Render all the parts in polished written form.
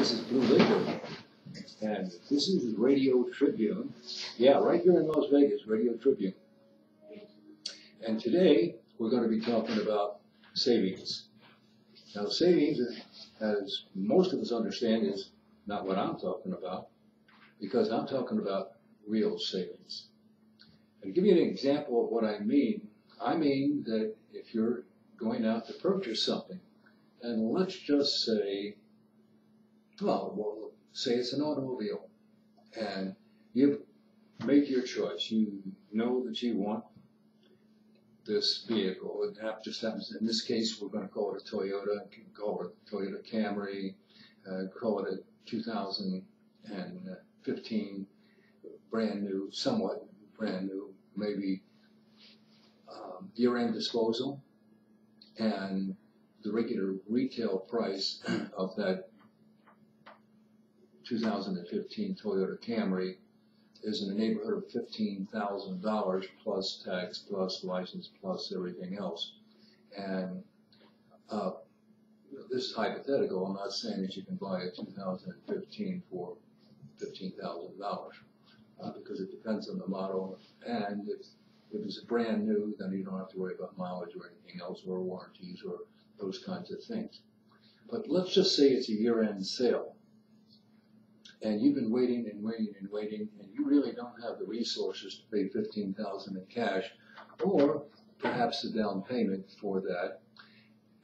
This is Blue Laker, and this is Radio Tribune. Yeah, right here in Las Vegas, Radio Tribune. And today, we're going to be talking about savings. Now, savings, as most of us understand, is not what I'm talking about, because I'm talking about real savings. And to give you an example of what I mean that if you're going out to purchase something, and let's just say, well, say it's an automobile, and you've made your choice. You know that you want this vehicle. It just happens, in this case, we're going to call it a Toyota, call it a Toyota Camry, call it a 2015 brand new, somewhat brand new, maybe year-end disposal, and the regular retail price of that 2015 Toyota Camry is in the neighborhood of $15,000 plus tax, plus license, plus everything else. And this is hypothetical. I'm not saying that you can buy a 2015 for $15,000 because it depends on the model. And if it's brand new, then you don't have to worry about mileage or anything else, or warranties or those kinds of things. But let's just say it's a year-end sale, and you've been waiting and waiting and waiting, and you really don't have the resources to pay $15,000 in cash, or perhaps a down payment for that,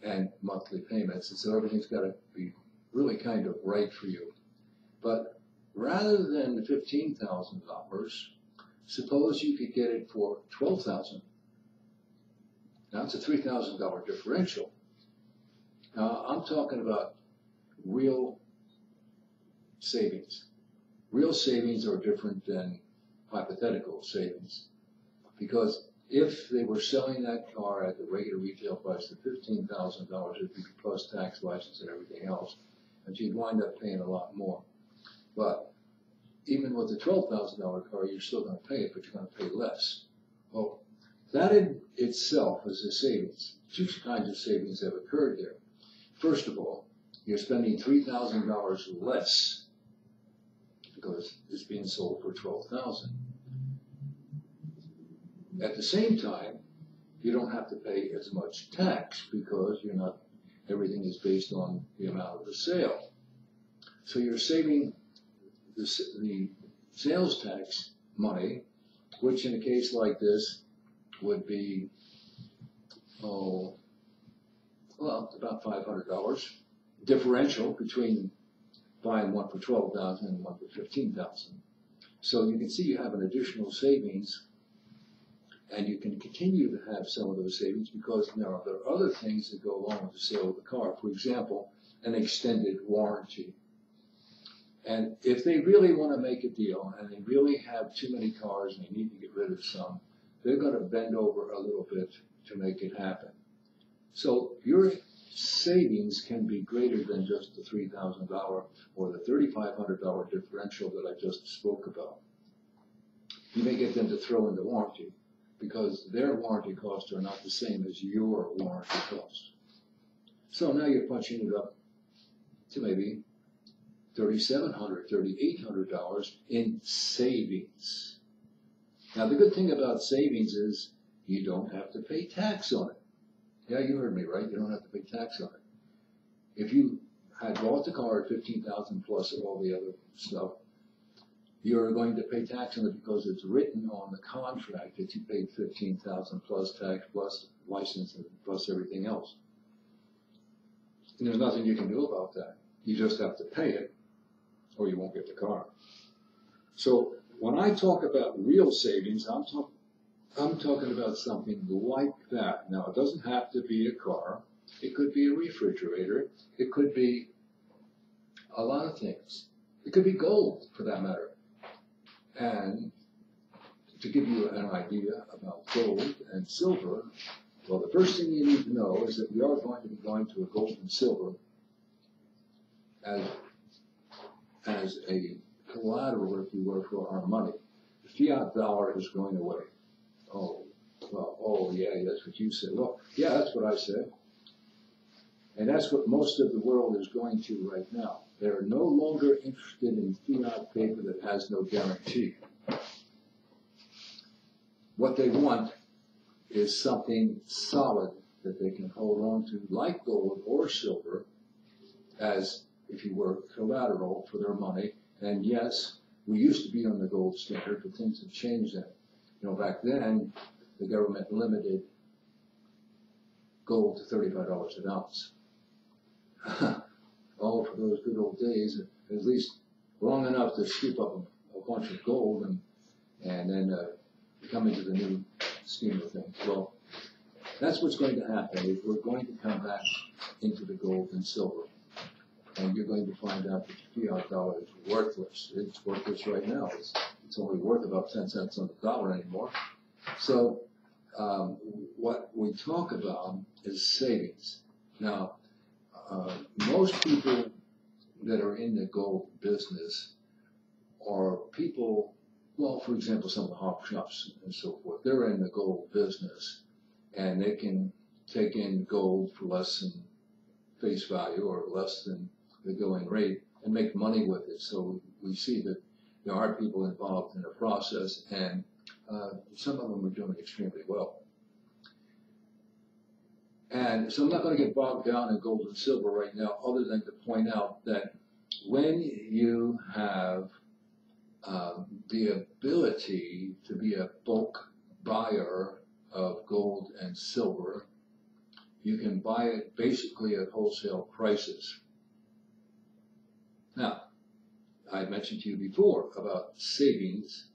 and monthly payments, and so everything's got to be really kind of right for you. But rather than the $15,000, suppose you could get it for $12,000. Now it's a $3,000 differential. Now I'm talking about real savings. Real savings are different than hypothetical savings, because if they were selling that car at the regular retail price of $15,000, it'd be plus tax, license, and everything else, and you'd wind up paying a lot more. But even with the $12,000 car, you're still going to pay it, but you're going to pay less. Well, that in itself is a savings. Two kinds of savings have occurred there. First of all, you're spending $3,000 less because it's being sold for $12,000. At the same time, you don't have to pay as much tax because everything is based on the amount of the sale. So you're saving the sales tax money, which in a case like this would be, about $500 differential between buying one for $12,000 and one for $15,000. So you can see you have an additional savings, and you can continue to have some of those savings because there are other things that go along with the sale of the car. For example, an extended warranty. And if they really want to make a deal and they really have too many cars and they need to get rid of some, they're going to bend over a little bit to make it happen. So your savings can be greater than just the $3,000 or the $3,500 differential that I just spoke about. You may get them to throw in the warranty because their warranty costs are not the same as your warranty cost. So now you're punching it up to maybe $3,700, $3,800 in savings. Now the good thing about savings is you don't have to pay tax on it. Yeah, you heard me right. You don't have to pay tax on it. If you had bought the car at $15,000 plus all the other stuff, you're going to pay tax on it because it's written on the contract that you paid $15,000 plus tax, plus license, and plus everything else. And there's nothing you can do about that. You just have to pay it, or you won't get the car. So when I talk about real savings, I'm talking about something like that. Now, it doesn't have to be a car. It could be a refrigerator. It could be a lot of things. It could be gold, for that matter. And to give you an idea about gold and silver, well, the first thing you need to know is that we are going to be going to a gold and silver as a collateral, if you were, for our money. The fiat dollar is going away. Oh, yeah, that's what you said. Well, yeah, that's what I said. And that's what most of the world is going to right now. They're no longer interested in fiat paper that has no guarantee. What they want is something solid that they can hold on to, like gold or silver, as, if you were, collateral for their money. And yes, we used to be on the gold standard, but things have changed then. You know, back then, the government limited gold to $35 an ounce. All for those good old days, at least long enough to scoop up a bunch of gold and then come into the new scheme of things. Well, that's what's going to happen. Is we're going to come back into the gold and silver, and you're going to find out that the fiat dollar is worthless. It's worthless right now. It's only worth about 10 cents on the dollar anymore. So what we talk about is savings. Now, most people that are in the gold business are people, well, for example, some of the hawk shops and so forth, they're in the gold business, and they can take in gold for less than face value or less than the going rate and make money with it. So we see that there are people involved in the process, and some of them are doing extremely well. And so I'm not going to get bogged down in gold and silver right now, other than to point out that when you have the ability to be a bulk buyer of gold and silver, you can buy it basically at wholesale prices. Now, I mentioned to you before about savings,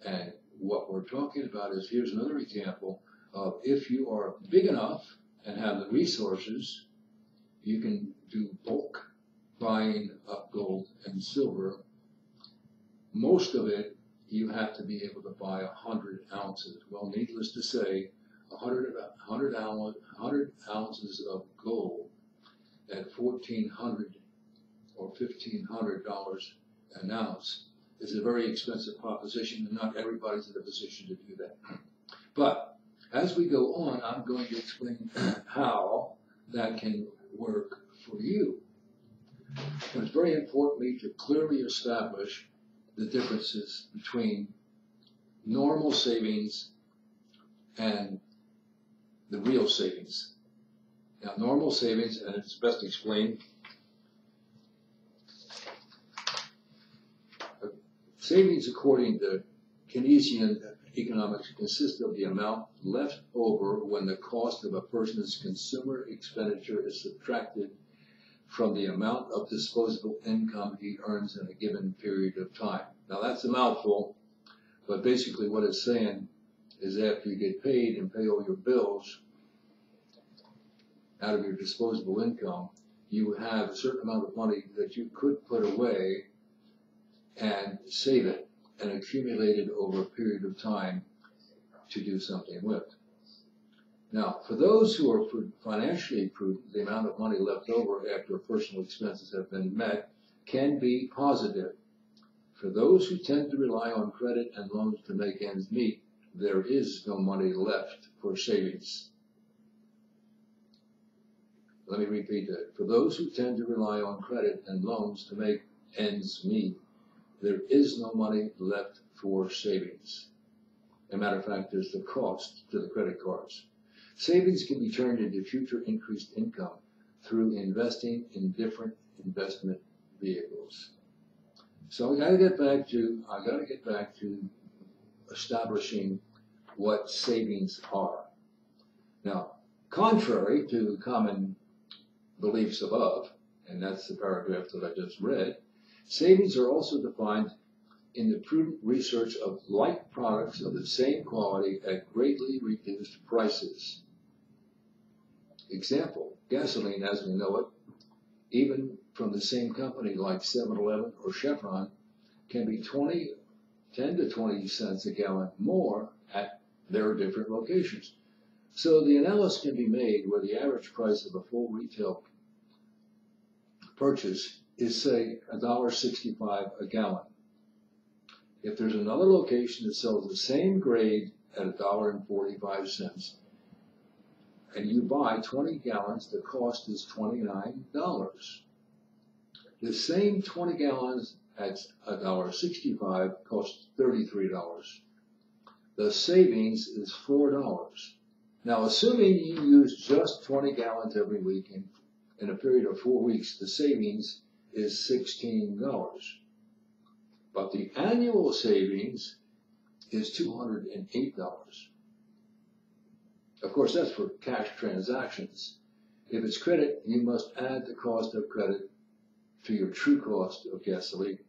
and what we're talking about is, here's another example of, if you are big enough and have the resources, you can do bulk buying of gold and silver. Most of it, you have to be able to buy 100 ounces. Well, needless to say, 100 ounces of gold at $1,400 or $1,500 an ounce is a very expensive proposition, and not everybody's in a position to do that. But as we go on, I'm going to explain how that can work for you. And it's very important to clearly establish the differences between normal savings and the real savings. Now, normal savings, and it's best explained, savings, according to Keynesian economics, consists of the amount left over when the cost of a person's consumer expenditure is subtracted from the amount of disposable income he earns in a given period of time. Now, that's a mouthful, but basically what it's saying is, after you get paid and pay all your bills out of your disposable income, you have a certain amount of money that you could put away and save it and accumulate it over a period of time to do something with. Now, for those who are financially prudent, the amount of money left over after personal expenses have been met can be positive. For those who tend to rely on credit and loans to make ends meet, there is no money left for savings. Let me repeat that. For those who tend to rely on credit and loans to make ends meet, there is no money left for savings. As a matter of fact, there's the cost to the credit cards. Savings can be turned into future increased income through investing in different investment vehicles. So I got to get back to establishing what savings are. Now, contrary to common beliefs above, and that's the paragraph that I just read, savings are also defined in the prudent research of like products of the same quality at greatly reduced prices. Example, gasoline as we know it, even from the same company like 7-Eleven or Chevron, can be 10 to 20 cents a gallon more at their different locations. So the analysis can be made where the average price of a full retail purchase is, say, $1.65 a gallon. If there's another location that sells the same grade at $1.45, and you buy 20 gallons, the cost is $29. The same 20 gallons at $1.65 costs $33. The savings is $4. Now, assuming you use just 20 gallons every week in a period of 4 weeks, the savings is $16. But the annual savings is $208. Of course, that's for cash transactions. If it's credit, you must add the cost of credit to your true cost of gasoline.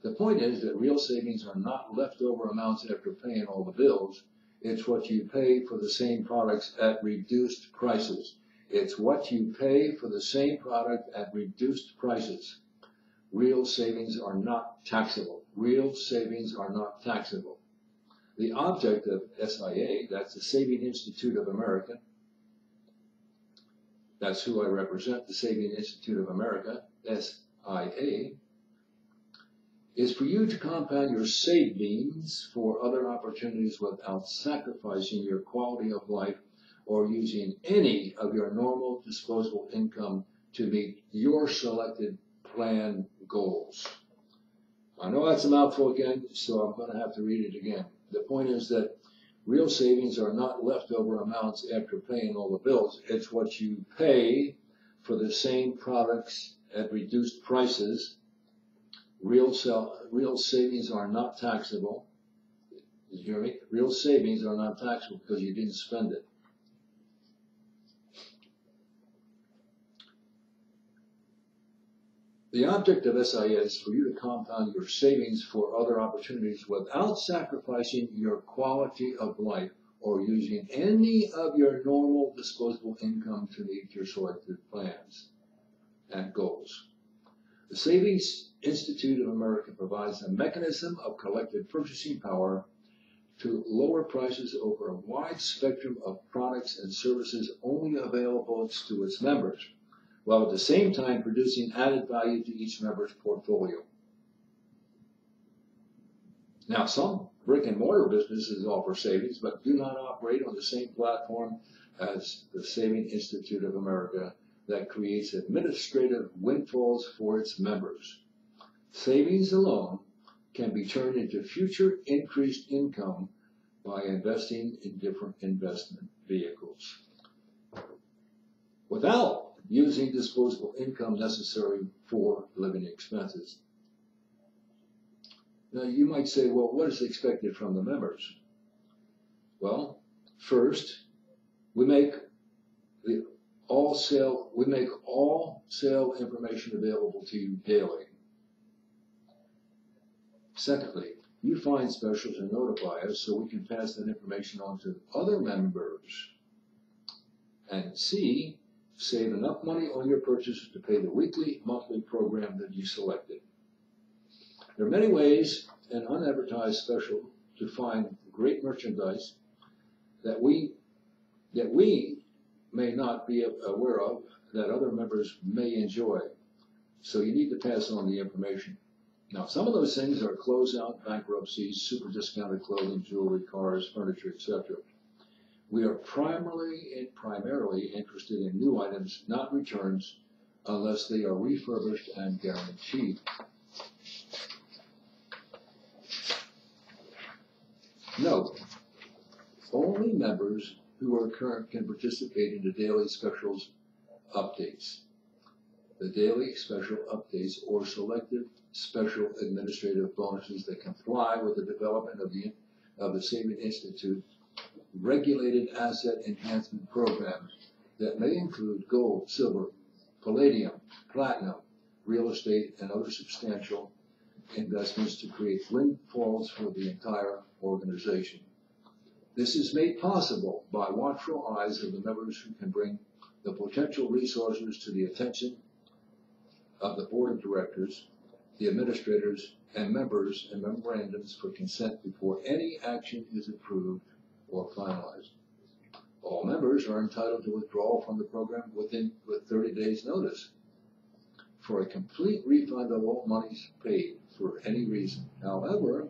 The point is that real savings are not leftover amounts after paying all the bills. It's what you pay for the same products at reduced prices. It's what you pay for the same product at reduced prices. Real savings are not taxable. Real savings are not taxable. The object of SIA, that's the Saving Institute of America, that's who I represent, the Saving Institute of America, SIA, is for you to compound your savings for other opportunities without sacrificing your quality of life or using any of your normal disposable income to meet your selected plan goals. I know that's a mouthful again, so I'm going to have to read it again. The point is that real savings are not leftover amounts after paying all the bills. It's what you pay for the same products at reduced prices. Real savings are not taxable. Did you hear me? Real savings are not taxable because you didn't spend it. The object of SIA is for you to compound your savings for other opportunities without sacrificing your quality of life or using any of your normal disposable income to meet your selected plans and goals. The Savings Institute of America provides a mechanism of collective purchasing power to lower prices over a wide spectrum of products and services only available to its members, while at the same time producing added value to each member's portfolio. Now, some brick and mortar businesses offer savings, but do not operate on the same platform as the Saving Institute of America that creates administrative windfalls for its members. Savings alone can be turned into future increased income by investing in different investment vehicles without using disposable income necessary for living expenses. Now, you might say, well, what is expected from the members? Well, first, we make all sale information available to you daily. Secondly, you find specials and notify us so we can pass that information on to other members. And C, save enough money on your purchases to pay the weekly, monthly program that you selected. There are many ways an unadvertised special to find great merchandise that we may not be aware of that other members may enjoy. So you need to pass on the information. Now, some of those things are closeout, bankruptcies, super discounted clothing, jewelry, cars, furniture, etc. We are primarily interested in new items, not returns, unless they are refurbished and guaranteed. Note, only members who are current can participate in the daily specials updates. The daily special updates or selected special administrative bonuses that comply with the development of the Saving Institute regulated asset enhancement programs that may include gold, silver, palladium, platinum, real estate, and other substantial investments to create windfalls for the entire organization. This is made possible by watchful eyes of the members who can bring the potential resources to the attention of the board of directors, the administrators, and members and memorandums for consent before any action is approved or finalized. All members are entitled to withdraw from the program with 30 days notice for a complete refund of all monies paid for any reason. However,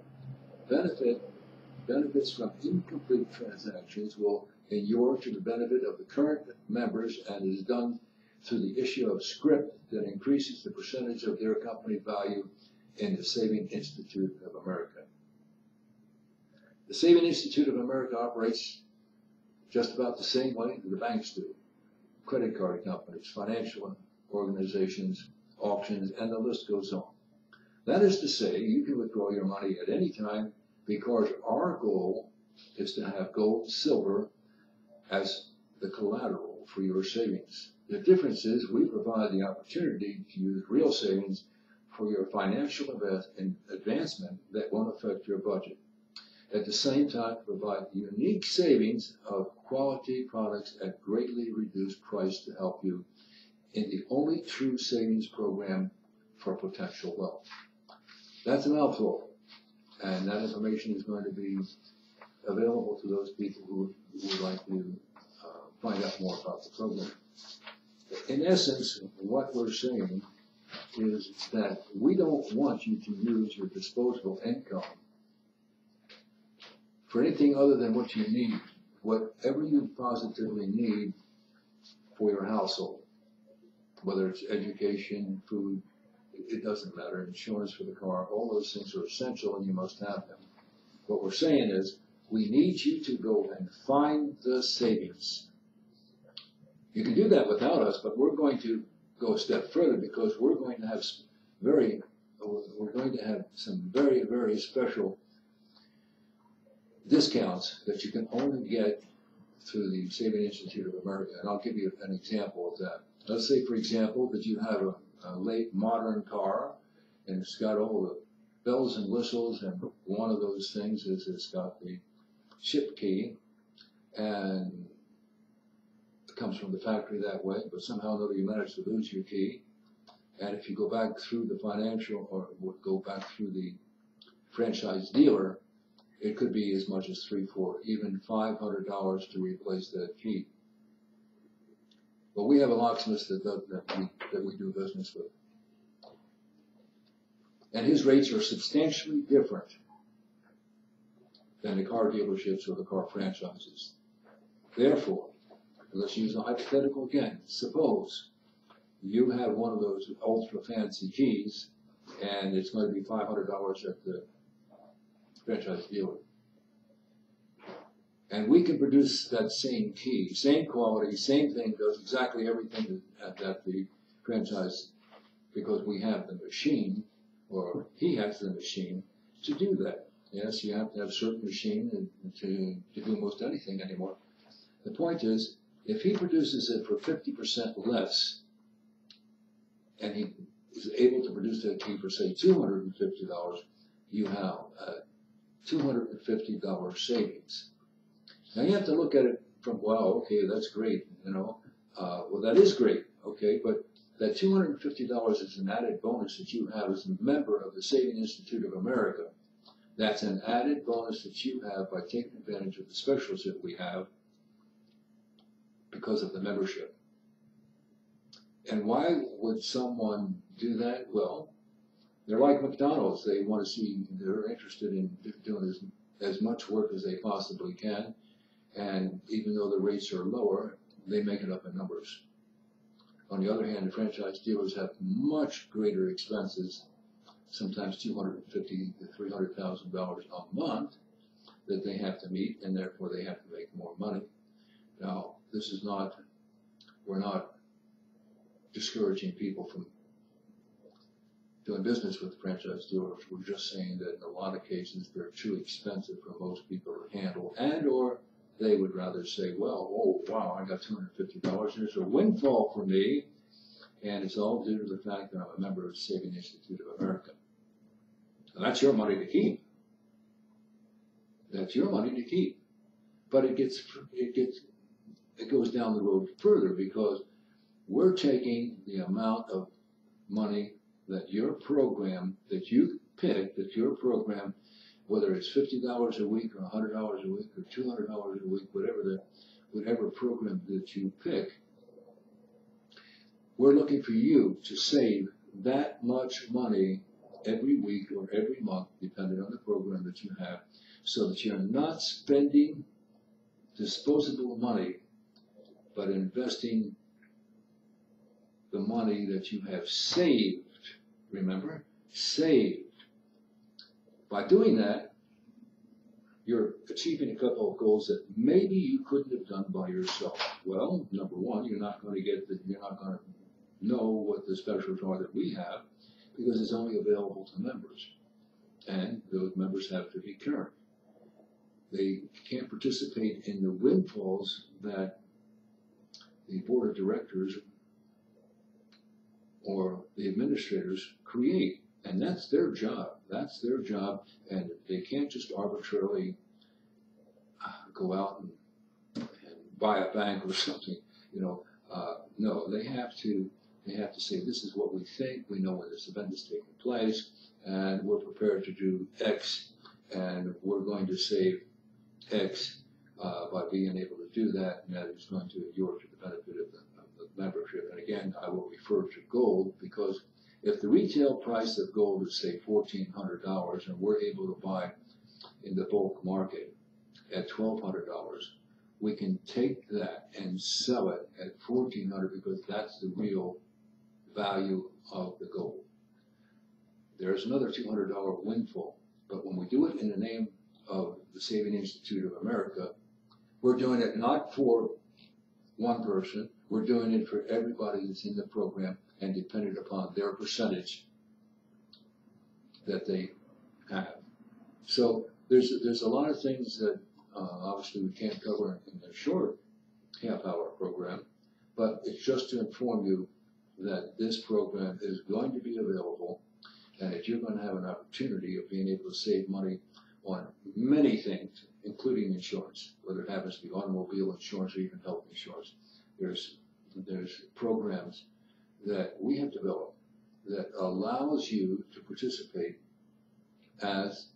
benefits from incomplete transactions will inure to the benefit of the current members and is done through the issue of scrip that increases the percentage of their company value in the Saving Institute of America. The Saving Institute of America operates just about the same way that the banks do. Credit card companies, financial organizations, auctions, and the list goes on. That is to say, you can withdraw your money at any time because our goal is to have gold, silver as the collateral for your savings. The difference is we provide the opportunity to use real savings for your financial advancement that won't affect your budget. At the same time, provide unique savings of quality products at greatly reduced price to help you in the only true savings program for potential wealth. That's a mouthful, and that information is going to be available to those people who would like to find out more about the program. In essence, what we're saying is that we don't want you to use your disposable income for anything other than what you need, whatever you positively need for your household, whether it's education, food, it doesn't matter, insurance for the car, all those things are essential and you must have them. What we're saying is we need you to go and find the savings. You can do that without us, but we're going to go a step further because we're going to have some very, very special discounts that you can only get through the Saving Institute of America. And I'll give you an example of that. Let's say, for example, that you have a late modern car and it's got all the bells and whistles, and one of those things is it's got the ship key, and it comes from the factory that way, but somehow or another you manage to lose your key. And if you go back through the financial or go back through the franchise dealer, it could be as much as $300, $400, even $500 to replace that key. But we have a locksmith that we do business with. And his rates are substantially different than the car dealerships or the car franchises. Therefore, let's use a hypothetical again. Suppose you have one of those ultra fancy keys and it's going to be $500 at the franchise dealer. And we can produce that same key, same quality, same thing, does exactly everything that the franchise, because we have the machine, or he has the machine to do that. Yes, you have to have a certain machine to do most anything anymore. The point is, if he produces it for 50% less, and he is able to produce that key for, say, $250, you have $250 savings. Now you have to look at it from, wow, okay, that's great, well, that is great, okay, but that $250 is an added bonus that you have as a member of the Saving Institute of America. That's an added bonus that you have by taking advantage of the specials that we have because of the membership. And why would someone do that? Well, they're like McDonald's. They want to see, they're interested in doing as much work as they possibly can. And even though the rates are lower, they make it up in numbers. On the other hand, the franchise dealers have much greater expenses, sometimes $250,000 to $300,000 a month that they have to meet, and therefore they have to make more money. Now, this is not, we're not discouraging people from doing business with franchise dealers. We're just saying that in a lot of cases they're too expensive for most people to handle, and or they would rather say, well, oh, wow, I got $250. There's a windfall for me, and it's all due to the fact that I'm a member of the Saving Institute of America. And that's your money to keep. That's your money to keep. But it goes down the road further because we're taking the amount of money that your program, that you pick, that your program, whether it's $50 a week or $100 a week or $200 a week, whatever program that you pick, we're looking for you to save that much money every week or every month, depending on the program that you have, so that you're not spending disposable money, but investing the money that you have saved. Remember? Saved. By doing that, you're achieving a couple of goals that maybe you couldn't have done by yourself. Well, number one, you're not going to know what the specials are that we have because it's only available to members. And those members have to be current. They can't participate in the windfalls that the board of directors or the administrators create. And that's their job. That's their job. And they can't just arbitrarily go out and buy a bank or something. No, they have to say, this is what we think. We know when this event is taking place, and we're prepared to do X, and we're going to save X by being able to do that, and that is going to endure to the benefit of the membership. And again, I will refer to gold because if the retail price of gold is, say, $1,400, and we're able to buy in the bulk market at $1,200, we can take that and sell it at $1,400 because that's the real value of the gold. There's another $200 windfall, but when we do it in the name of the Saving Institute of America, we're doing it not for one person, we're doing it for everybody that's in the program and dependent upon their percentage that they have. So there's a lot of things that obviously we can't cover in a short half-hour program, but it's just to inform you that this program is going to be available and that you're going to have an opportunity of being able to save money on many things, including insurance, whether it happens to be automobile insurance or even health insurance. There's programs that we have developed that allows you to participate as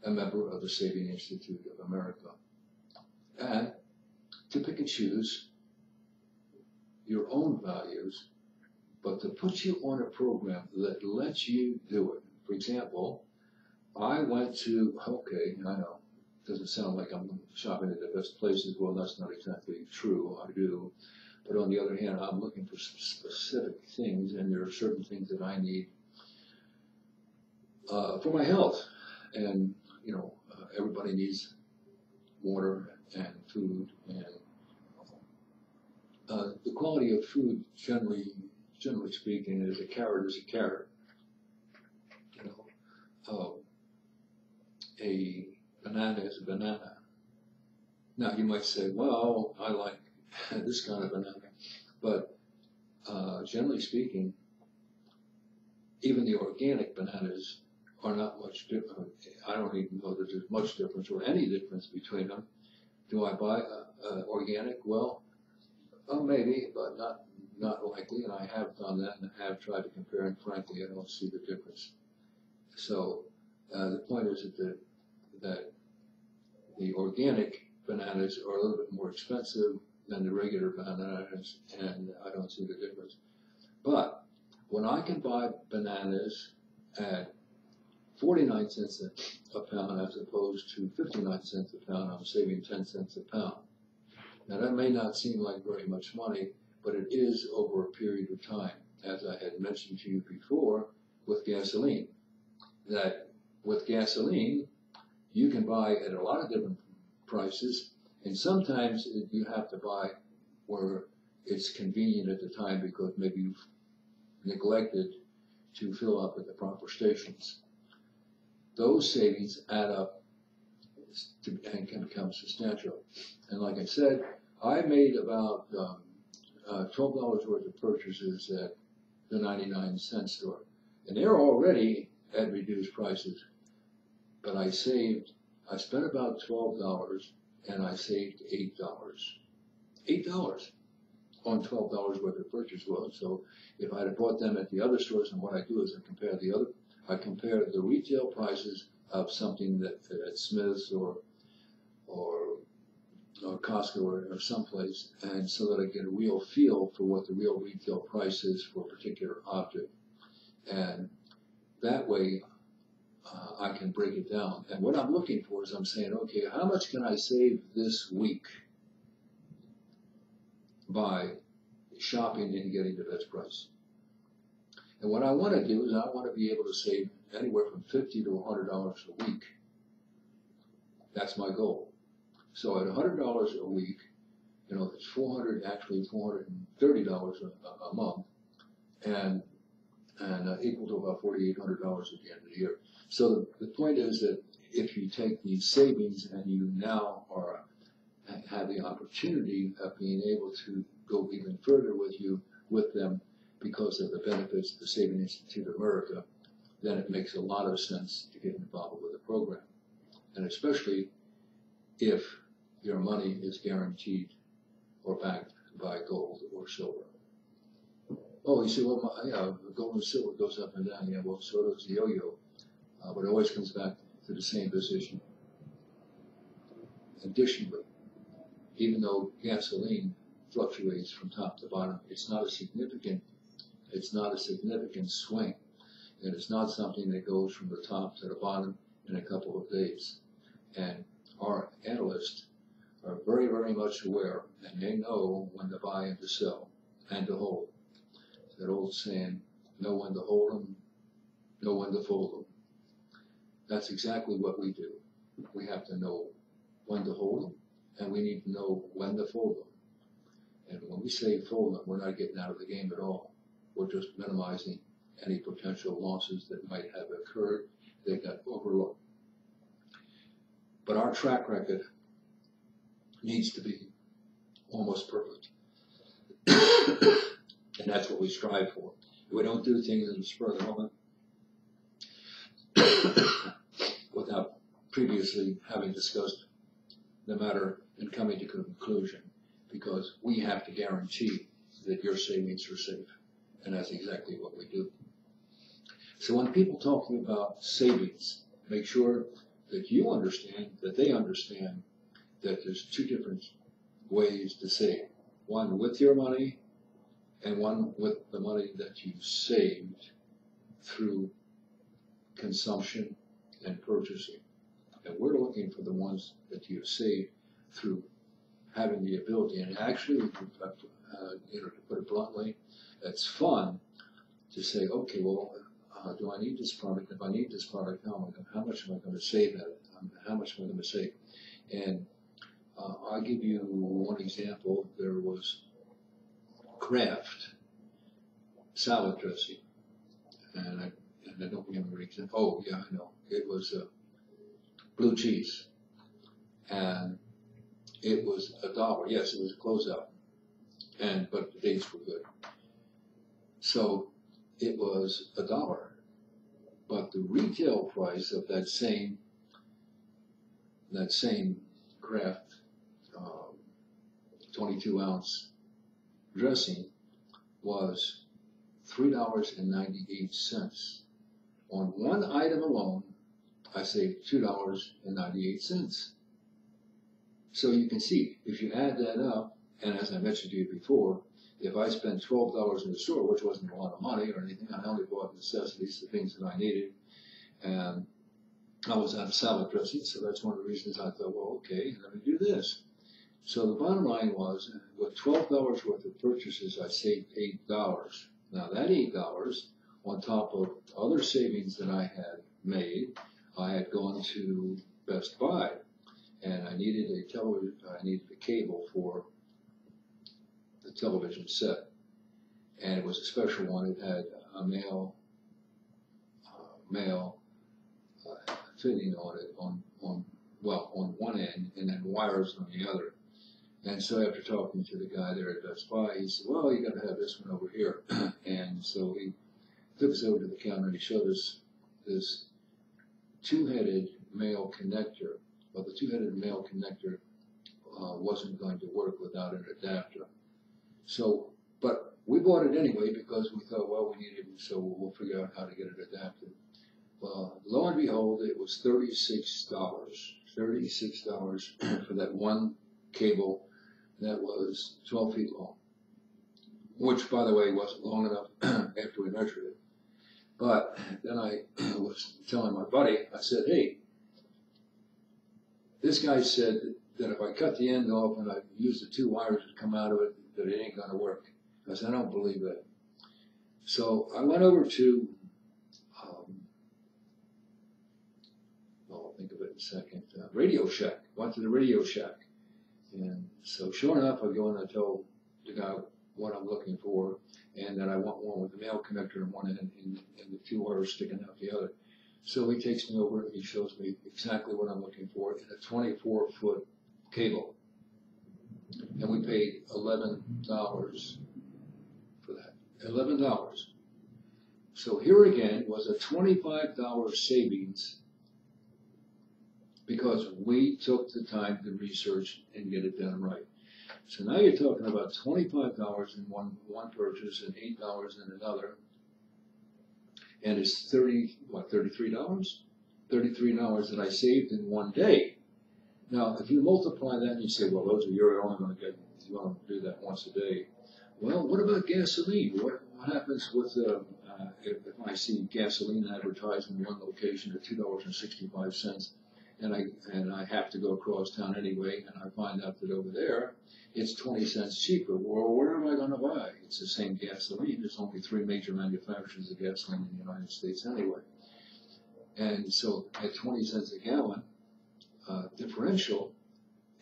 a member of the Saving Institute of America and to pick and choose your own values, but to put you on a program that lets you do it. For example, I went to, okay, I know, it doesn't sound like I'm shopping at the best places. Well, that's not exactly true. I do. But on the other hand, I'm looking for specific things, and there are certain things that I need for my health. And, everybody needs water and food. And the quality of food, generally speaking, is a carrot is a carrot. A banana is a banana. Now, you might say, well, I like this kind of banana. But generally speaking, even the organic bananas are not much different. I don't even know that there's much difference or any difference between them. Do I buy organic? Well, maybe, but not likely. And I have done that and I have tried to compare, and frankly, I don't see the difference. So the point is that the organic bananas are a little bit more expensive than the regular bananas, and I don't see the difference. But when I can buy bananas at 49 cents a pound as opposed to 59 cents a pound, I'm saving 10 cents a pound. Now that may not seem like very much money, but it is over a period of time, as I had mentioned to you before with gasoline. That with gasoline, you can buy at a lot of different prices, and sometimes you have to buy where it's convenient at the time because maybe you've neglected to fill up at the proper stations. Those savings add up and can become substantial. And like I said, I made about $12 worth of purchases at the 99-cent store. And they're already at reduced prices. But I spent about $12 and I saved $8. $8 on $12 worth of purchase was. So if I had bought them at the other stores, and what I do is I compare the retail prices of something that at Smith's or Costco or someplace, and so that I get a real feel for what the real retail price is for a particular object. And that way I can break it down. And what I'm looking for is I'm saying, okay, how much can I save this week by shopping and getting the best price. And what I want to do is I want to be able to save anywhere from $50 to $100 a week. That's my goal. So at $100 a week, it's $430 a month, and equal to about $4,800 at the end of the year. So the point is that if you take these savings and you now have the opportunity of being able to go even further with them because of the benefits of the Saving Institute of America, then it makes a lot of sense to get involved with the program. And especially if your money is guaranteed or backed by gold or silver. Oh, you say, well, gold and silver goes up and down. Yeah, well, so does the yo-yo. But it always comes back to the same position. Additionally, even though gasoline fluctuates from top to bottom, it's not a significant swing. And it's not something that goes from the top to the bottom in a couple of days. And our analysts are very, very much aware, and they know when to buy and to sell and to hold. That old saying, know when to hold them, know when to fold them. That's exactly what we do. We have to know when to hold them, and we need to know when to fold them. And when we say fold them, we're not getting out of the game at all. We're just minimizing any potential losses that might have occurred that got overlooked. But our track record needs to be almost perfect. And that's what we strive for. We don't do things in the spur of the moment without previously having discussed the matter and coming to a conclusion, because we have to guarantee that your savings are safe. And that's exactly what we do. So when people talk to you about savings, make sure that you understand, that they understand that there's two different ways to save. One with your money and one with the money that you saved through consumption and purchasing. And we're looking for the ones that you've saved through having the ability. And actually, to put it bluntly, it's fun to say, okay, well, do I need this product? If I need this product, how much am I going to save at it? How much am I going to save? And I'll give you one example. There was Kraft salad dressing, and I don't remember exactly. Oh, yeah, I know. It was blue cheese, and it was $1. Yes, it was a closeout, but the dates were good. So it was $1, but the retail price of that same Kraft 22-ounce dressing was $3.98. On one item alone, I saved $2.98. So you can see, if you add that up, and as I mentioned to you before, if I spent $12 in the store, which wasn't a lot of money or anything, I only bought necessities, the things that I needed, and I was out of salad dressing, so that's one of the reasons I thought, well, okay, let me do this. So the bottom line was, with $12 worth of purchases, I saved $8. Now that $8, on top of other savings that I had made, I had gone to Best Buy, and I needed a television, I needed a cable for the television set, and it was a special one. It had a male fitting on it on one end, and then wires on the other. And so after talking to the guy there at Best Buy, he said, well, you got to have this one over here. And so he took us over to the counter and he showed us this two-headed male connector. Well, the two-headed male connector wasn't going to work without an adapter. So, but we bought it anyway because we thought, well, we needed it, so we'll figure out how to get it adapted. Well, lo and behold, it was $36. $36 for that one cable that was 12 feet long, which, by the way, wasn't long enough after we measured it. But then I was telling my buddy, I said, hey, this guy said that if I cut the end off and I use the two wires that come out of it, that it ain't going to work. I said, I don't believe that. So I went over to, I'll think of it in a second, Radio Shack. Went to the Radio Shack. And so sure enough, I go and I tell the guy what I'm looking for, and that I want one with the male connector in one end and the two wires sticking out the other. So he takes me over and he shows me exactly what I'm looking for in a 24-foot cable. And we paid $11 for that. $11. So here again was a $25 savings because we took the time to research and get it done right. So now you're talking about $25 in one purchase and $8 in another. And it's $33? $33 that I saved in one day. Now, if you multiply that and you say, well, those are you're only going to get, you want to do that once a day. Well, what about gasoline? What happens with if I see gasoline advertised in one location at $2.65, and I have to go across town anyway, and I find out that over there it's 20 cents cheaper. Well, where am I going to buy? It's the same gasoline. There's only 3 major manufacturers of gasoline in the United States anyway. And so at 20 cents a gallon differential,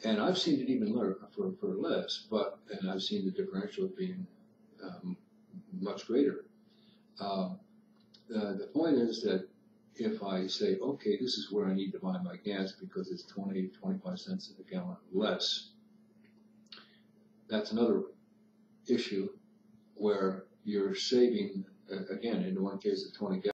and I've seen it even for less, and I've seen the differential being much greater. The point is that if I say, okay, this is where I need to buy my gas because it's 20, 25 cents a gallon less, that's another issue where you're saving, again, in one case, of 20 gallons.